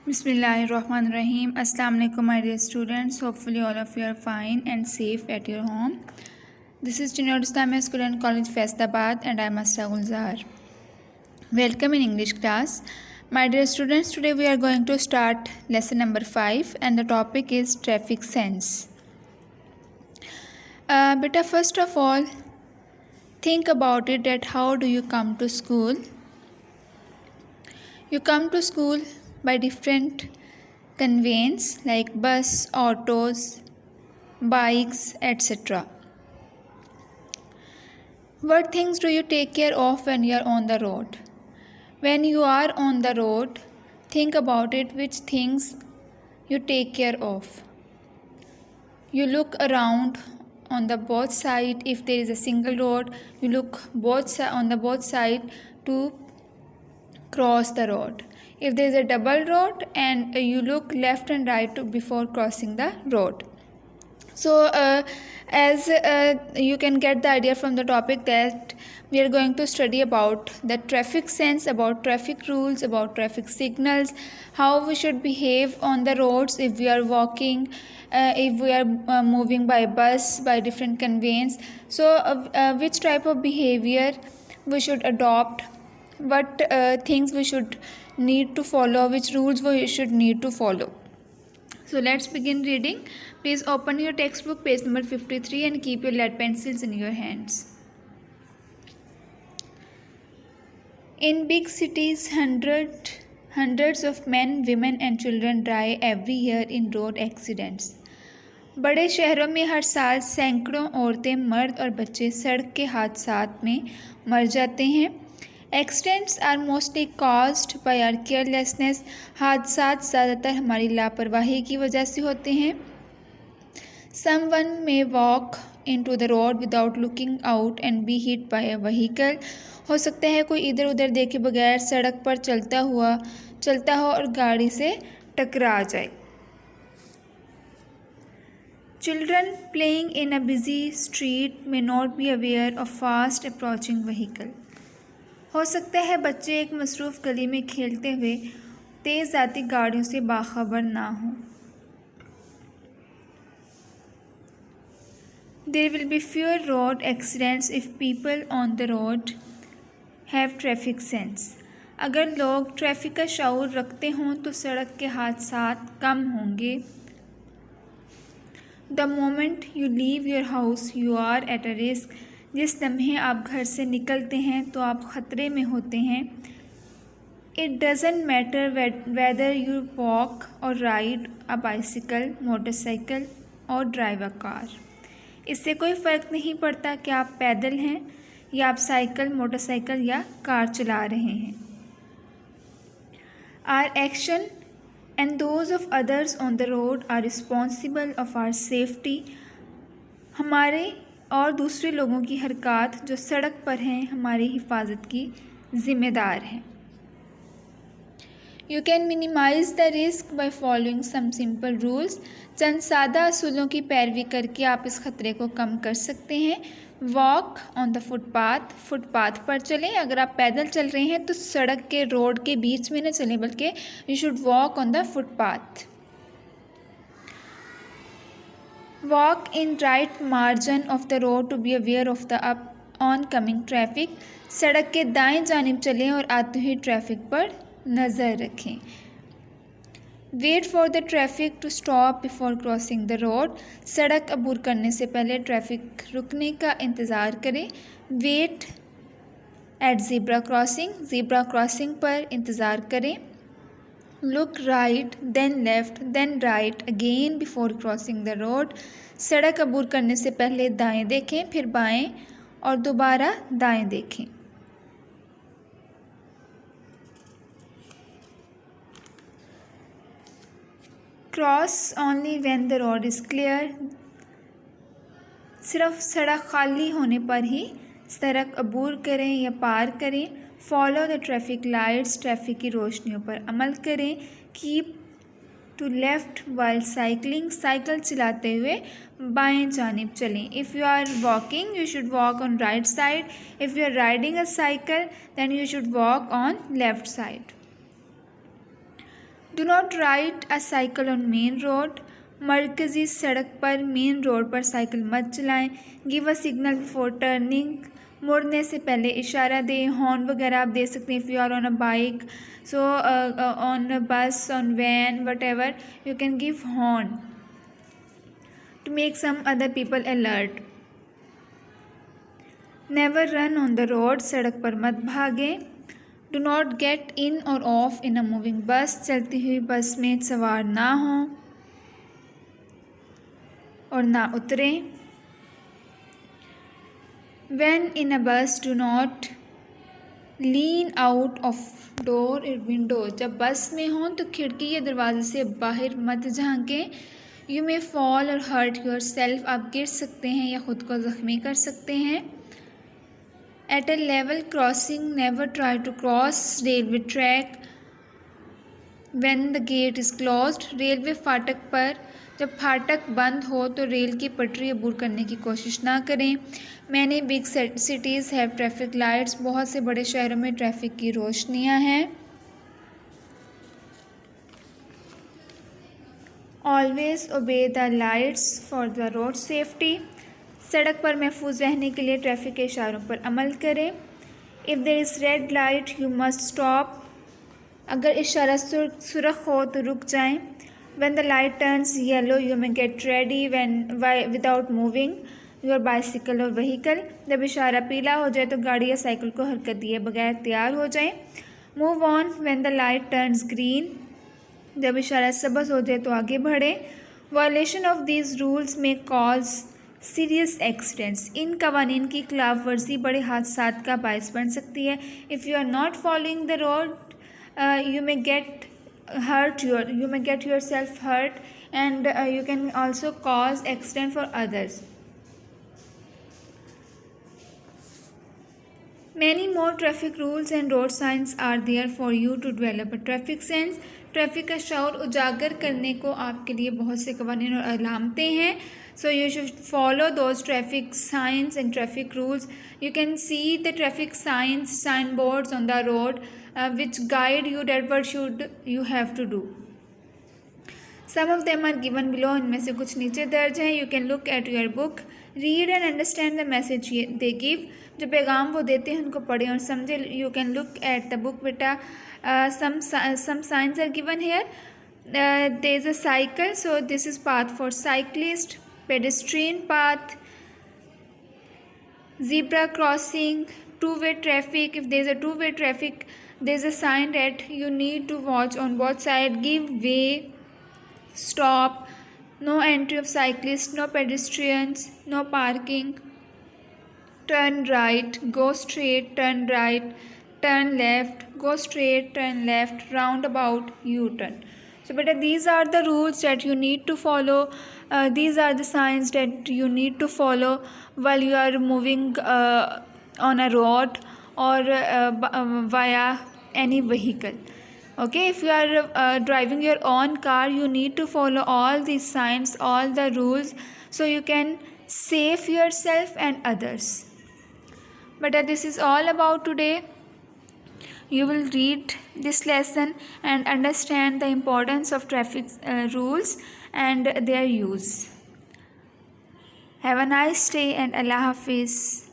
Bismillahirrahmanirrahim. Assalamu alaikum, my dear students. Hopefully all of you are fine and safe at your home. This is Junior Islamia School and College Faizabad and I am Asra Gulzar. Welcome in English class. My dear students, today we are going to start lesson number 5 and the topic is traffic sense. Beta, first of all, think about it that how do you come to school? You come to school by different conveyance like bus, autos, bikes, etc. What things do you take care of when you are on the road? When you are on the road, think about it, which things you take care of. You look around on the both side. If there is a single road, you look on the both side to cross the road. If there is a double road, and you look left and right before crossing the road. So as you can get the idea from the topic that we are going to study about the traffic sense, about traffic rules, about traffic signals, how we should behave on the roads if we are walking, if we are moving by bus, by different conveyance. So which type of behavior we should adopt, what things we should need to follow, which rules we should need to follow. So let's begin reading. Please open your textbook, page number 53, and keep your lead pencils in your hands. In big cities, hundreds of men, women and children die every year in road accidents. बड़े शहरों में हर साल सैकड़ों औरतें, मर्द और बच्चे सड़क के हादसात में मर जाते हैं. Accidents are mostly caused by our carelessness. हादसात ज़्यादातर हमारी लापरवाही की वजह से होते हैं. Someone may walk into the road without looking out and be hit by a vehicle. हो सकता है कोई इधर उधर देखे बगैर सड़क पर चलता हो और गाड़ी से टकरा जाए. Children playing in a busy street may not be aware of fast approaching vehicle. हो सकता है बच्चे एक मसरूफ़ गली में खेलते हुए तेज़ आती गाड़ियों से बाखबर ना हों. There will be fewer road accidents if people on the road have traffic sense. अगर लोग ट्रैफिक का शऊर रखते हों तो सड़क के हादसात कम होंगे. The moment you leave your house, you are at a risk. जिस लम्हे आप घर से निकलते हैं तो आप ख़तरे में होते हैं. It doesn't matter whether you walk or ride a bicycle, motorcycle or drive a car. इससे कोई फ़र्क नहीं पड़ता कि आप पैदल हैं या आप साइकिल, मोटरसाइकिल या कार चला रहे हैं. Our action and those of others on the road are responsible of our safety. हमारे और दूसरे लोगों की हरकत जो सड़क पर हैं हमारी हिफाजत की ज़िम्मेदार हैं. You can minimize the risk by following some simple rules. चंद सादा असूलों की पैरवी करके आप इस ख़तरे को कम कर सकते हैं. Walk on the footpath. Footpath पर चलें. अगर आप पैदल चल रहे हैं तो सड़क के रोड के बीच में न चलें बल्कि you should walk on the footpath. Walk in right margin of the road to be aware of the oncoming traffic. सड़क के दाएं जानिब चलें और आते हुए ट्रैफिक पर नज़र रखें. Wait for the traffic to stop before crossing the road. सड़क अबूर करने से पहले ट्रैफिक रुकने का इंतज़ार करें. Wait at zebra crossing. Zebra crossing पर इंतज़ार करें. Look right, then left, then right again before crossing the road. सड़क अबूर करने से पहले दाएं देखें, फिर बाएं और दोबारा दाएं देखें. Cross only when the road is clear. सिर्फ सड़क खाली होने पर ही सड़क अबूर करें या पार करें. Follow the traffic lights. Traffic की रोशनियों पर अमल करें. Keep to left while cycling. Cycle चलाते हुए बाएं जानिब चलें. If you are walking you should walk on right side. If you are riding a cycle then you should walk on left side. Do not ride a cycle on main road, मरकज़ी सड़क पर main road पर cycle मत चलाएं। Give a signal before turning, मुड़ने से पहले इशारा दें। हॉर्न वगैरह आप दे सकते हैं if you are on a bike, so on a bus, on van, whatever you can give horn to make some other people alert. Never run on the road, सड़क पर मत भागें. Do not get in or off in a moving bus, चलती हुई बस में सवार ना हों और ना उतरें. When in a bus, do not lean out of door or window, जब बस में हों तो खिड़की या दरवाजे से बाहर मत झांकें. You may fall or hurt yourself, आप गिर सकते हैं या ख़ुद को ज़ख्मी कर सकते हैं. At a level crossing, never try to cross railway track when the gate is closed. Railway फाटक पर जब फाटक बंद हो तो रेल की पटरी अबूर करने की कोशिश ना करें. Many big cities have traffic lights, बहुत से बड़े शहरों में ट्रैफिक की रोशनियाँ हैं. Always obey the lights for the road safety, सड़क पर महफूज रहने के लिए ट्रैफिक के इशारों पर अमल करें. If there is red light, you must stop, अगर इशारा सुर्ख हो तो रुक जाएं. When the light turns yellow, you may get ready without moving your bicycle or vehicle, जब इशारा पीला हो जाए तो गाड़ी या साइकिल को हरकत दिए बगैर तैयार हो जाएं. Move on when the light turns green, जब इशारा सब्ज़ हो जाए तो आगे बढ़ें. वायलेशन ऑफ दीज रूल्स में कॉज सीरियस एक्सीडेंट्स, इन कवानीन की खिलाफ वर्जी बड़े हादसात का बायस बन सकती है. If you are not following the road, you may get yourself hurt and you can also cause accident for others. Many more traffic rules and road signs are there for you to develop a traffic sense. Traffic का शऊर उजागर करने को आपके लिए बहुत से कवानीन और अलामतें हैं. So you should follow those traffic signs and traffic rules. You can see the traffic signs, signboards on the road which guide you that what you have to do. Some of them are given below, इनमें से कुछ नीचे दर्ज हैं. You can look at your book, read and understand the message they give. जो पैगाम वो देते हैं उनको पढ़ें और समझें. You can look at the book बेटा. Some signs are given here. There is a cycle, so this is path for cyclist. Pedestrian path, zebra crossing, two-way traffic. If there is a two-way traffic, there is a sign that you need to watch on both sides. Give way, stop, no entry of cyclists, no pedestrians, no parking. Turn right, go straight, turn right, turn left, go straight, turn left, roundabout, U-turn. So beta, these are the rules that you need to follow. These are the signs that you need to follow while you are moving on a road or via any vehicle. Okay, if you are driving your own car, you need to follow all these signs, all the rules, so you can save yourself and others. But this is all about today. You will read this lesson and understand the importance of traffic rules and their use. Have a nice day and Allah Hafiz.